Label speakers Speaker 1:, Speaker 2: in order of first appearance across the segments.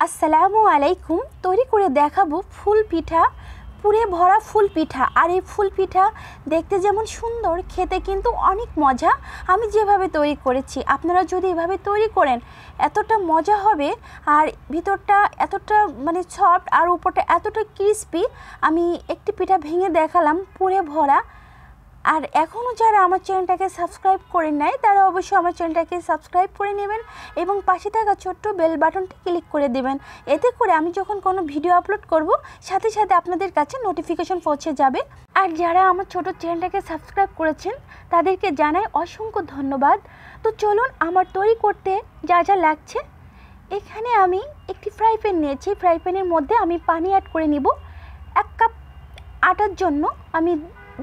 Speaker 1: আসসালামু আলাইকুম। তৈরি করে দেখাবো ফুল পিঠা, পুরে ভরা ফুল পিঠা। আর এই ফুল পিঠা দেখতে যেমন সুন্দর, খেতে কিন্তু অনেক মজা। আমি যেভাবে তৈরি করেছি আপনারা যদি এভাবে তৈরি করেন এতটা মজা হবে। আর ভিতরটা এতটা সফট আর উপরটা এতটা ক্রিস্পি। আমি একটি পিঠা ভেঙে দেখালাম পুরে ভরা। আর এখনও যারা আমার চ্যানেলটাকে সাবস্ক্রাইব করে নেয় তারা অবশ্যই আমার চ্যানেলটাকে সাবস্ক্রাইব করে নেবেন এবং পাশে থাকা ছোট্ট বেল বাটনটি ক্লিক করে দেবেন। এতে করে আমি যখন কোনো ভিডিও আপলোড করব সাথে সাথে আপনাদের কাছে নোটিফিকেশন পৌঁছে যাবে। আর যারা আমার ছোট চ্যানেলটাকে সাবস্ক্রাইব করেছেন তাদেরকে জানাই অসংখ্য ধন্যবাদ। তো চলুন আমার তৈরি করতে যা যা লাগছে। এখানে আমি একটি ফ্রাই প্যান নিয়েছি। ফ্রাই প্যানের মধ্যে আমি পানি অ্যাড করে নিব। 1 কাপ আটার জন্য আমি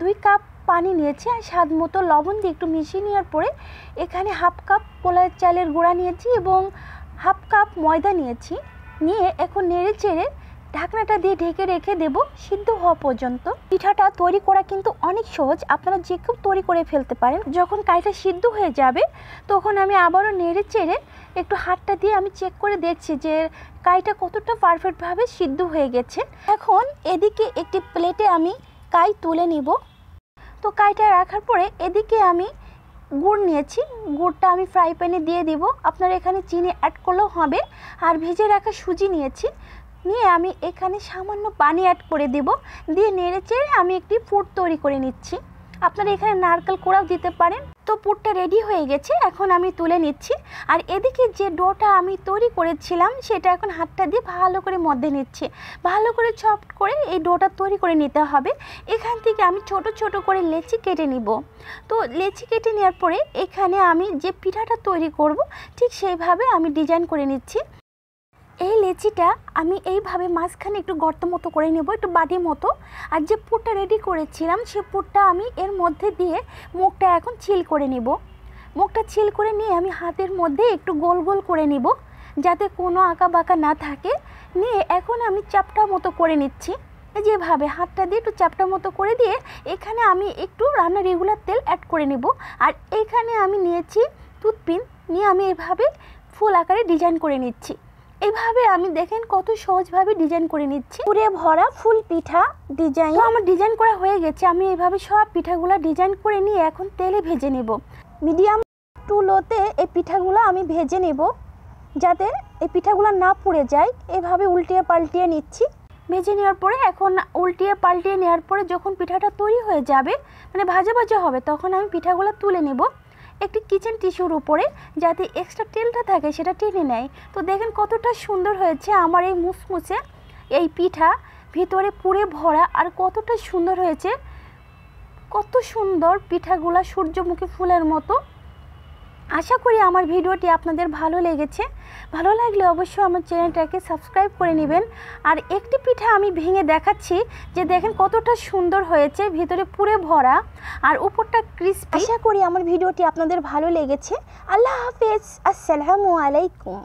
Speaker 1: 2 কাপ পানি নিয়েছি আর স্বাদ মতো লবণ দিয়ে একটু মিশিয়ে নেওয়ার পরে এখানে 1/2 কাপ পোলার চালের গুঁড়া নিয়েছি এবং 1/2 কাপ ময়দা নিয়েছি। নিয়ে এখন নেড়ে চেড়ে ঢাকনাটা দিয়ে ঢেকে রেখে দেব সিদ্ধ হওয়া পর্যন্ত। পিঠাটা তৈরি করা কিন্তু অনেক সহজ, আপনারা যে কেউ তৈরি করে ফেলতে পারেন। যখন কাইটা সিদ্ধ হয়ে যাবে তখন আমি আবারও নেড়ে চেড়ে একটু হাতটা দিয়ে আমি চেক করে দেখছি যে কাইটা কতটা পারফেক্টভাবে সিদ্ধ হয়ে গেছে। এখন এদিকে একটি প্লেটে আমি কাই তুলে নিব। তো কাইটা রাখার পরে এদিকে আমি গুড় নিয়েছি। গুড়টা আমি ফ্রাই প্যানে দিয়ে দিব। আপনারা এখানে চিনি অ্যাড করলেও হবে। আর ভেজে রাখা সুজি নিয়েছি। নিয়ে আমি এখানে সামান্য পানি অ্যাড করে দেব। দিয়ে নেড়ে চেড়ে আমি একটি পুর তৈরি করে নিচ্ছি। আপনারা এখানে নারকেল কোড়াও দিতে পারেন। তো পুরটা রেডি হয়ে গেছে, এখন আমি তুলে নিচ্ছি। আর এদিকে যে ডোটা আমি তৈরি করেছিলাম সেটা এখন হাতটা দিয়ে ভালো করে মধ্যে নিচ্ছি। ভালো করে চপ করে এই ডোটা তৈরি করে নিতে হবে। এখান থেকে আমি ছোট ছোট করে লেচি কেটে নিব। তো লেচি কেটে নেওয়ার পরে এখানে আমি যে পিঠাটা তৈরি করব ঠিক সেইভাবে আমি ডিজাইন করে নিচ্ছি। এই লেচিটা আমি এইভাবে মাঝখানে একটু গর্ত মতো করে নেব, একটু বাটি মতো। আর যে পুরটা রেডি করেছিলাম সে পুরটা আমি এর মধ্যে দিয়ে মুখটা এখন ছিল করে নেব। মুখটা ছিল করে নিয়ে আমি হাতের মধ্যে একটু গোল গোল করে নিব যাতে কোনো আঁকা বাঁকা না থাকে। নিয়ে এখন আমি চাপটা মতো করে নিচ্ছি। যেভাবে হাতটা দিয়ে একটু চাপটা মতো করে দিয়ে এখানে আমি একটু রান্নার রেগুলার তেল অ্যাড করে নেব। আর এখানে আমি নিয়েছি টুথপিন। নিয়ে আমি এভাবে ফুল আকারে ডিজাইন করে নিচ্ছি। এইভাবে আমি দেখেন কত সহজভাবে ডিজাইন করে নিচ্ছি। পুরে ভরা ফুল পিঠা ডিজাইন আমার ডিজাইন করা হয়ে গেছে। আমি এইভাবে সব পিঠাগুলো ডিজাইন করে নিয়ে এখন তেলে ভেজে নেব। মিডিয়াম টু লোতে এই পিঠাগুলো আমি ভেজে নেব যাতে এই পিঠাগুলো না পুড়ে যায়। এভাবে উল্টিয়ে পাল্টিয়ে নিচ্ছি। ভেজে নেওয়ার পরে এখন উল্টিয়ে পাল্টিয়ে নেওয়ার পরে যখন পিঠাটা তৈরি হয়ে যাবে ভাজা ভাজা হবে তখন আমি পিঠাগুলো তুলে নেব একটি কিচেন টিস্যুর উপরে যাতে এক্সট্রা তেলটা থাকে সেটা টেনে নেয়। তো দেখেন কতটা সুন্দর হয়েছে আমার এই মুসমুসে এই পিঠা, ভিতরে পুরে ভরা। আর কতটা সুন্দর হয়েছে, কত সুন্দর পিঠাগুলা সূর্যমুখী ফুলের মতো। আশা করি আমার ভিডিওটি আপনাদের ভালো লেগেছে। ভালো লাগলে অবশ্যই আমার চ্যানেলটাকে সাবস্ক্রাইব করে নেবেন। আর একটি পিঠা আমি ভেঙে দেখাচ্ছি যে দেখেন কতটা সুন্দর হয়েছে, ভিতরে পুরে ভরা আর উপরটা ক্রিস্পি। আশা করি আমার ভিডিওটি আপনাদের ভালো লেগেছে। আল্লাহ হাফেজ। আসসালামু আলাইকুম।